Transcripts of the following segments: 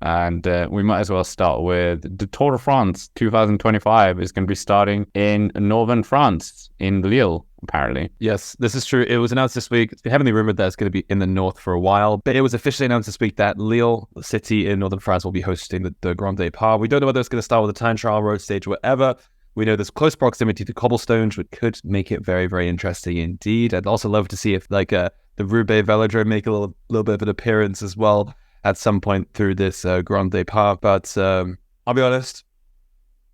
And we might as well start with the Tour de France 2025 is going to be starting in northern France, in Lille, apparently. Yes, this is true. It was announced this week. It's been heavily rumored that it's going to be in the north for a while, but it was officially announced this week that Lille, the city in northern France, will be hosting the Grand Départ. We don't know whether it's going to start with a time trial, road stage, whatever. We know there's close proximity to cobblestones, which could make it very, very interesting indeed. I'd also love to see if the Roubaix velodrome make a little bit of an appearance as well at some point through this Grand Départ. But I'll be honest,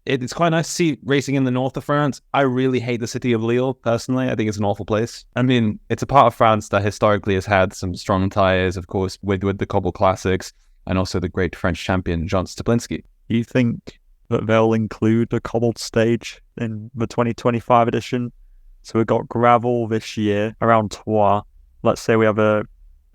it's quite nice to see racing in the north of France. I really hate the city of Lille, personally. I think it's an awful place. I mean, it's a part of France that historically has had some strong ties, of course, with the Cobble Classics and also the great French champion, Jean Staplinski. You think that they'll include a cobbled stage in the 2025 edition? So we've got gravel this year around Troyes. Let's say we have a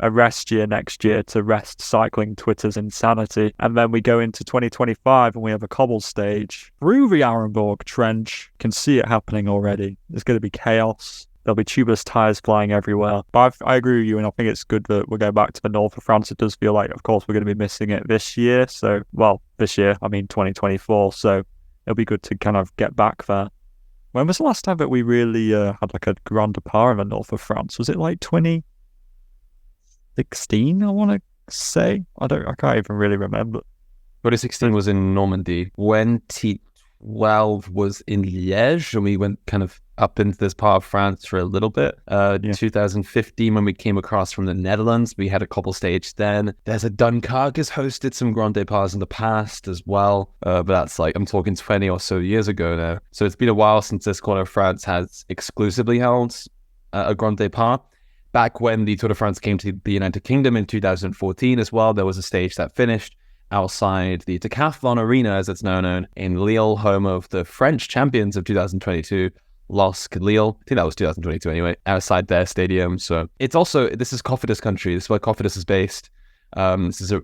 rest year next year to rest cycling Twitter's insanity. And then we go into 2025 and we have a cobble stage through the Arenberg Trench. Can see it happening already. There's going to be chaos. There'll be tubeless tyres flying everywhere. But I agree with you, and I think it's good that we're going back to the north of France. It does feel like, of course, we're going to be missing it this year. So, well, this year, I mean 2024. So it'll be good to kind of get back there. When was the last time that we really had like a Grand Départ in the north of France? Was it like 2016, I want to say? I can't even really remember. 2016 was in Normandy. 2012 was in Liège, and we went kind of up into this part of France for a little bit. 2015, when we came across from the Netherlands, we had a couple stage then. There's a Dunkirk has hosted some Grand Départs in the past as well, but that's like, I'm talking 20 or so years ago now. So it's been a while since this corner of France has exclusively held a Grand Départ. Back when the Tour de France came to the United Kingdom in 2014 as well, there was a stage that finished outside the Decathlon Arena, as it's now known, in Lille, home of the French champions of 2022, LOSC Lille. I think that was 2022 anyway, outside their stadium. So it's also, this is Cofidis country. This is where Cofidis is based. This is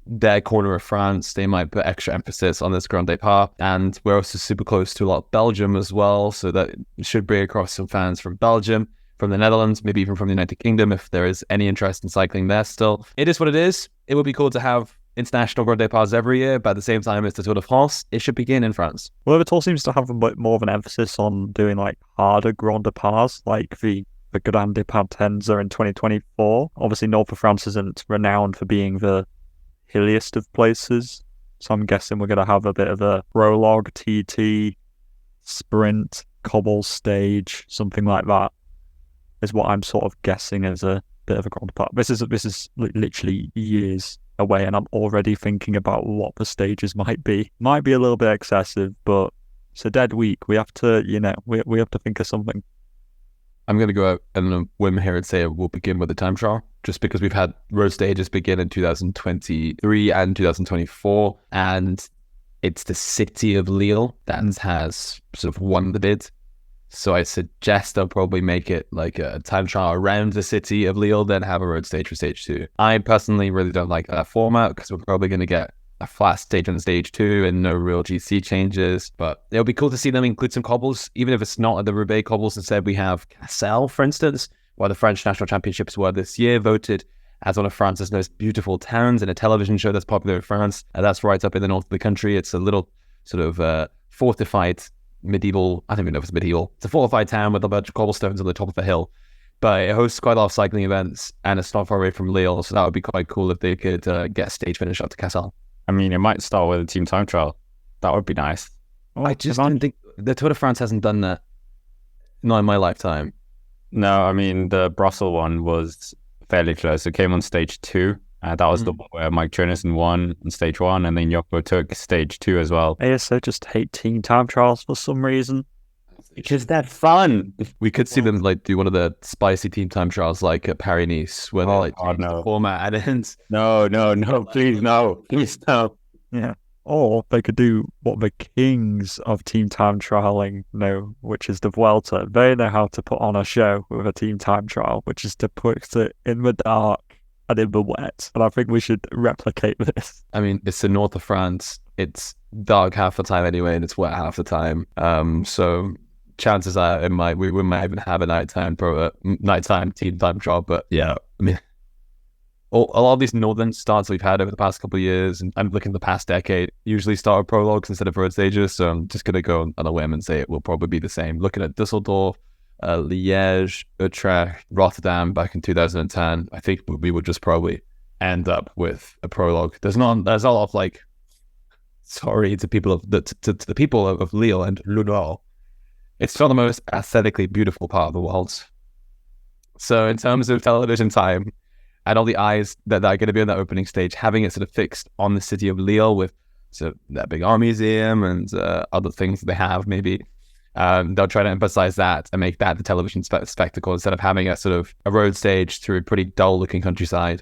their corner of France. They might put extra emphasis on this Grand Départ. And we're also super close to a lot of Belgium as well. So that should bring across some fans from Belgium, from the Netherlands, maybe even from the United Kingdom, if there is any interest in cycling there still. It is what it is. It would be cool to have international Grand Départs every year, but at the same time as the Tour de France, it should begin in France. Well, the Tour seems to have a bit more of an emphasis on doing like harder Grand Départs, like the Grand Départ 10s are in 2024. Obviously, north of France isn't renowned for being the hilliest of places, so I'm guessing we're going to have a bit of a prologue, TT, sprint, cobble stage, something like that, is what I'm sort of guessing as a bit of a Grand Départ. This is literally years away, and I'm already thinking about what the stages might be. Might be a little bit excessive, but it's a dead week. We have to, we have to think of something. I'm going to go out on a whim here and say we'll begin with the time trial, just because we've had road stages begin in 2023 and 2024, and it's the city of Lille that has sort of won the bid. So I suggest they'll probably make it like a time trial around the city of Lille, then have a road stage for stage 2. I personally really don't like that format because we're probably going to get a flat stage on stage 2 and no real GC changes. But it'll be cool to see them include some cobbles, even if it's not at the Roubaix cobbles. Instead, we have Cassel, for instance, where the French National Championships were this year, voted as one of France's most beautiful towns in a television show that's popular in France. And that's right up in the north of the country. It's a little sort of fortified medieval, I don't even know if it's medieval. It's a fortified town with a bunch of cobblestones on the top of a hill. But it hosts quite a lot of cycling events, and it's not far away from Lille, so that would be quite cool if they could get a stage finish up to Cassel. I mean, it might start with a team time trial. That would be nice. I just don't think the Tour de France hasn't done that. Not in my lifetime. No, I mean, the Brussels one was fairly close. It came on stage 2. That was the one where Mike Jonassen won on stage 1, and then Jocko took stage 2 as well. ASO just hate team time trials for some reason. Because they're fun. We could see them like do one of the spicy team time trials like at Paris-Nice, where they like change the format at ends. No, please no. Yeah. Or they could do what the kings of team time trialing know, which is the Vuelta. They know how to put on a show with a team time trial, which is to put it in the dark and in the wet. And I think we should replicate this. I mean, it's the north of France. It's dark half the time anyway, and it's wet half the time. So chances are we might even have a nighttime team time trial. But yeah, I mean, a lot of these northern starts we've had over the past couple of years, and I'm looking at the past decade, usually start with prologues instead of road stages. So I'm just going to go on a whim and say it will probably be the same. Looking at Düsseldorf, Liège, Utrecht, Rotterdam back in 2010, I think we would just probably end up with a prologue. There's a lot of like, sorry to people of to the people of Lille and Lille, it's not the most aesthetically beautiful part of the world. So in terms of television time and all the eyes that are going to be on that opening stage, having it sort of fixed on the city of Lille with so that big art museum and other things that they have, maybe they'll try to emphasize that and make that the television spectacle instead of having a sort of a road stage through a pretty dull looking countryside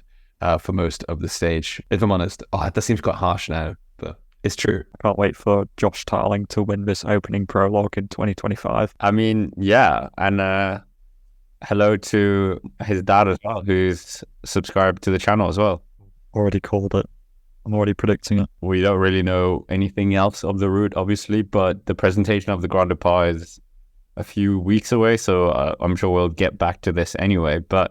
for most of the stage. If I'm honest, that seems quite harsh now, but it's true. I can't wait for Josh Tarling to win this opening prologue in 2025. I mean, yeah, and hello to his dad as well, who's subscribed to the channel as well. Already called it. I'm already predicting it. We don't really know anything else of the route, obviously, but the presentation of the Grand Départ is a few weeks away, so I'm sure we'll get back to this anyway. But